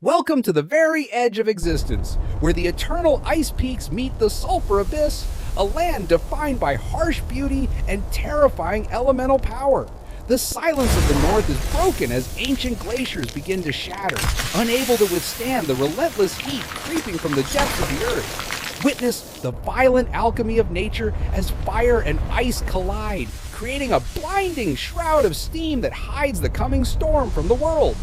Welcome to the very edge of existence, where the eternal ice peaks meet the sulfur abyss, a land defined by harsh beauty and terrifying elemental power. The silence of the north is broken as ancient glaciers begin to shatter, unable to withstand the relentless heat creeping from the depths of the earth. Witness the violent alchemy of nature as fire and ice collide, creating a blinding shroud of steam that hides the coming storm from the world.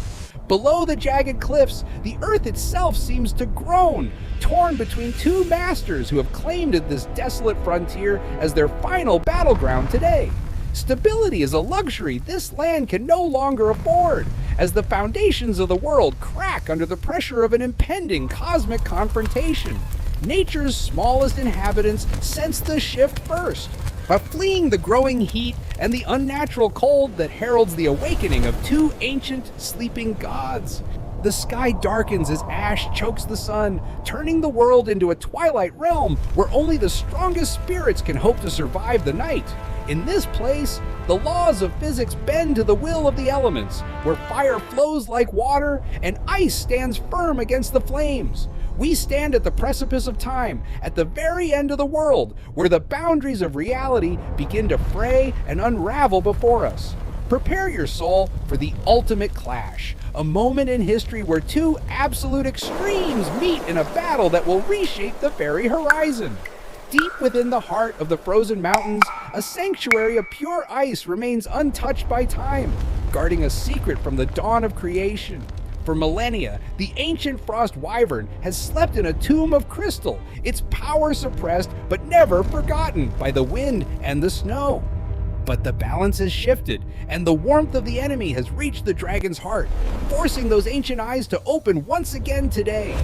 Below the jagged cliffs, the earth itself seems to groan, torn between two masters who have claimed this desolate frontier as their final battleground today. Stability is a luxury this land can no longer afford, as the foundations of the world crack under the pressure of an impending cosmic confrontation. Nature's smallest inhabitants sense the shift first, by fleeing the growing heat and the unnatural cold that heralds the awakening of two ancient sleeping gods. The sky darkens as ash chokes the sun, turning the world into a twilight realm where only the strongest spirits can hope to survive the night. In this place, the laws of physics bend to the will of the elements, where fire flows like water and ice stands firm against the flames. We stand at the precipice of time, at the very end of the world, where the boundaries of reality begin to fray and unravel before us. Prepare your soul for the ultimate clash, a moment in history where two absolute extremes meet in a battle that will reshape the very horizon. Deep within the heart of the frozen mountains, a sanctuary of pure ice remains untouched by time, guarding a secret from the dawn of creation. For millennia, the ancient frost wyvern has slept in a tomb of crystal, its power suppressed but never forgotten by the wind and the snow. But the balance has shifted, and the warmth of the enemy has reached the dragon's heart, forcing those ancient eyes to open once again today.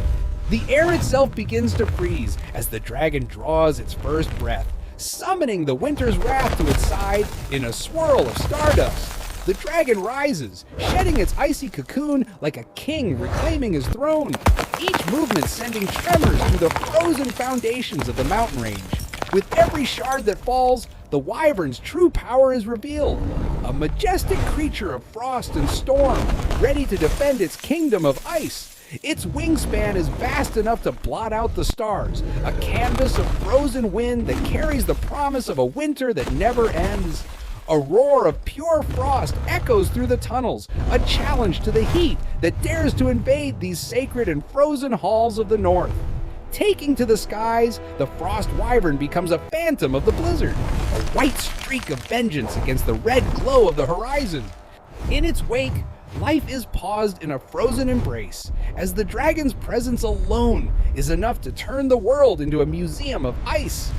The air itself begins to freeze as the dragon draws its first breath, summoning the winter's wrath to its side in a swirl of stardust. The dragon rises, shedding its icy cocoon like a king reclaiming his throne, each movement sending tremors through the frozen foundations of the mountain range. With every shard that falls, the wyvern's true power is revealed, a majestic creature of frost and storm, ready to defend its kingdom of ice. Its wingspan is vast enough to blot out the stars, a canvas of frozen wind that carries the promise of a winter that never ends. A roar of pure frost echoes through the tunnels, a challenge to the heat that dares to invade these sacred and frozen halls of the north. Taking to the skies, the frost wyvern becomes a phantom of the blizzard, a white streak of vengeance against the red glow of the horizon. In its wake, life is paused in a frozen embrace, as the dragon's presence alone is enough to turn the world into a museum of ice.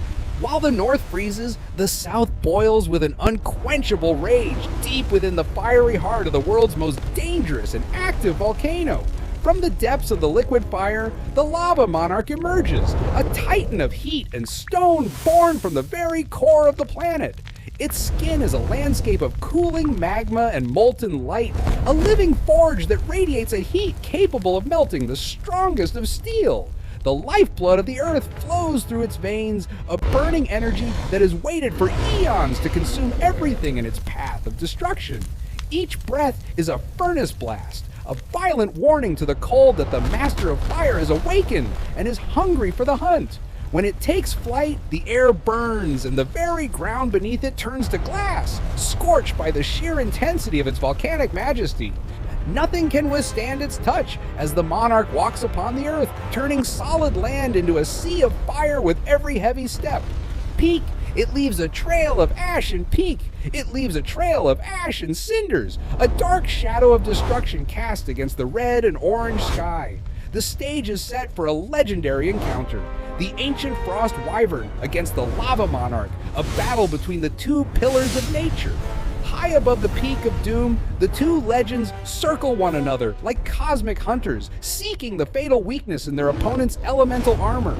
While the north freezes, the south boils with an unquenchable rage deep within the fiery heart of the world's most dangerous and active volcano. From the depths of the liquid fire, the lava monarch emerges, a titan of heat and stone born from the very core of the planet. Its skin is a landscape of cooling magma and molten light, a living forge that radiates a heat capable of melting the strongest of steel. The lifeblood of the earth flows through its veins, a burning energy that has waited for eons to consume everything in its path of destruction. Each breath is a furnace blast, a violent warning to the cold that the master of fire has awakened and is hungry for the hunt. When it takes flight, the air burns and the very ground beneath it turns to glass, scorched by the sheer intensity of its volcanic majesty. Nothing can withstand its touch as the monarch walks upon the earth, turning solid land into a sea of fire with every heavy step. Peak, it leaves a trail of ash and peak. It leaves a trail of ash and cinders, a dark shadow of destruction cast against the red and orange sky. The stage is set for a legendary encounter. The ancient frost wyvern against the lava monarch, a battle between the two pillars of nature. High above the peak of doom, the two legends circle one another like cosmic hunters, seeking the fatal weakness in their opponent's elemental armor.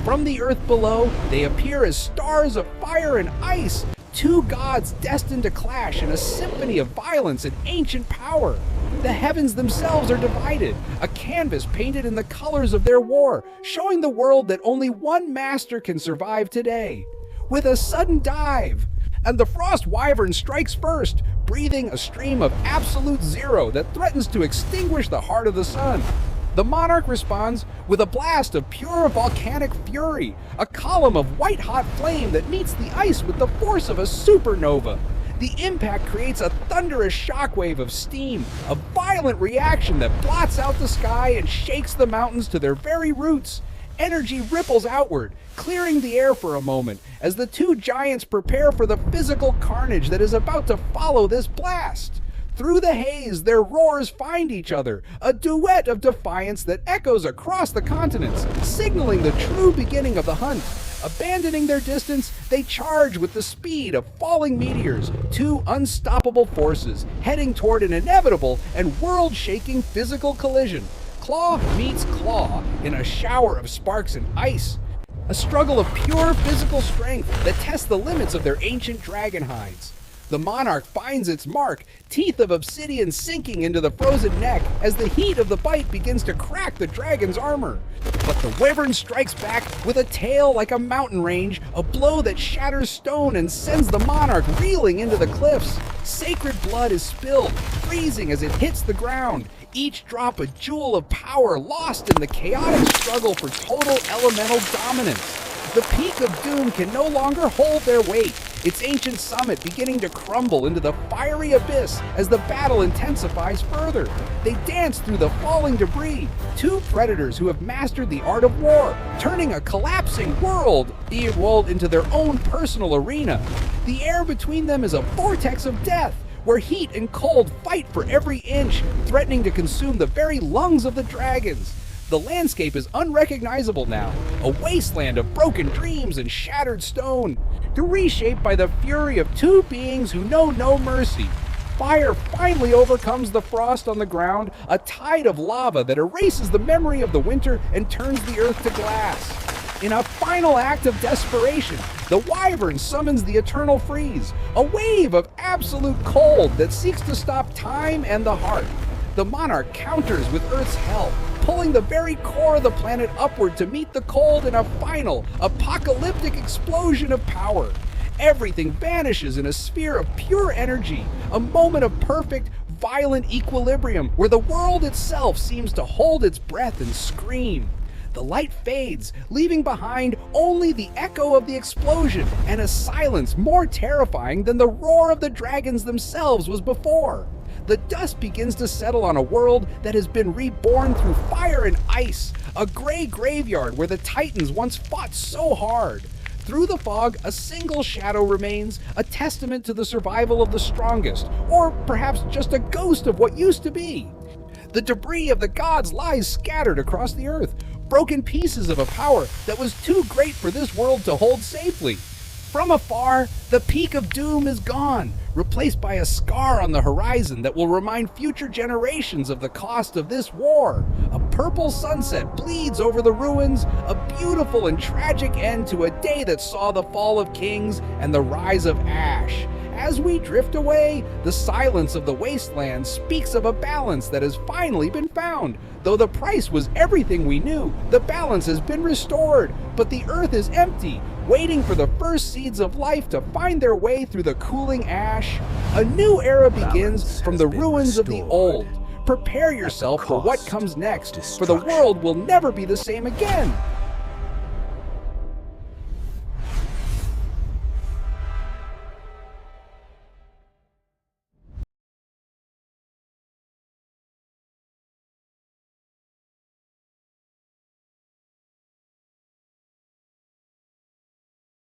From the earth below, they appear as stars of fire and ice, two gods destined to clash in a symphony of violence and ancient power. The heavens themselves are divided, a canvas painted in the colors of their war, showing the world that only one master can survive today. With a sudden dive, and the frost wyvern strikes first, breathing a stream of absolute zero that threatens to extinguish the heart of the sun. The monarch responds with a blast of pure volcanic fury, a column of white-hot flame that meets the ice with the force of a supernova. The impact creates a thunderous shockwave of steam, a violent reaction that blots out the sky and shakes the mountains to their very roots. Energy ripples outward, clearing the air for a moment as the two giants prepare for the physical carnage that is about to follow this blast. Through the haze, their roars find each other, a duet of defiance that echoes across the continents, signaling the true beginning of the hunt. Abandoning their distance, they charge with the speed of falling meteors, two unstoppable forces heading toward an inevitable and world-shaking physical collision. Claw meets claw in a shower of sparks and ice. A struggle of pure physical strength that tests the limits of their ancient dragon hides. The monarch finds its mark, teeth of obsidian sinking into the frozen neck as the heat of the bite begins to crack the dragon's armor. But the wyvern strikes back with a tail like a mountain range, a blow that shatters stone and sends the monarch reeling into the cliffs. Sacred blood is spilled, freezing as it hits the ground, each drop a jewel of power lost in the chaotic struggle for total elemental dominance. The peak of doom can no longer hold their weight, its ancient summit beginning to crumble into the fiery abyss as the battle intensifies further. They dance through the falling debris, two predators who have mastered the art of war, turning a collapsing world into their own personal arena. The air between them is a vortex of death, where heat and cold fight for every inch, threatening to consume the very lungs of the dragons. The landscape is unrecognizable now, a wasteland of broken dreams and shattered stone, reshaped by the fury of two beings who know no mercy. Fire finally overcomes the frost on the ground, a tide of lava that erases the memory of the winter and turns the earth to glass. In a final act of desperation, the wyvern summons the eternal freeze, a wave of absolute cold that seeks to stop time and the heart. The monarch counters with Earth's hell, pulling the very core of the planet upward to meet the cold in a final, apocalyptic explosion of power. Everything vanishes in a sphere of pure energy, a moment of perfect, violent equilibrium where the world itself seems to hold its breath and scream. The light fades, leaving behind only the echo of the explosion and a silence more terrifying than the roar of the dragons themselves was before. The dust begins to settle on a world that has been reborn through fire and ice, a gray graveyard where the Titans once fought so hard. Through the fog, a single shadow remains, a testament to the survival of the strongest, or perhaps just a ghost of what used to be. The debris of the gods lies scattered across the earth, broken pieces of a power that was too great for this world to hold safely. From afar, the peak of doom is gone, replaced by a scar on the horizon that will remind future generations of the cost of this war. A purple sunset bleeds over the ruins, a beautiful and tragic end to a day that saw the fall of kings and the rise of ash. As we drift away, the silence of the wasteland speaks of a balance that has finally been found. Though the price was everything we knew, the balance has been restored, but the earth is empty, waiting for the first seeds of life to find their way through the cooling ash. A new era begins from the ruins of the old. Prepare yourself for what comes next, for the world will never be the same again.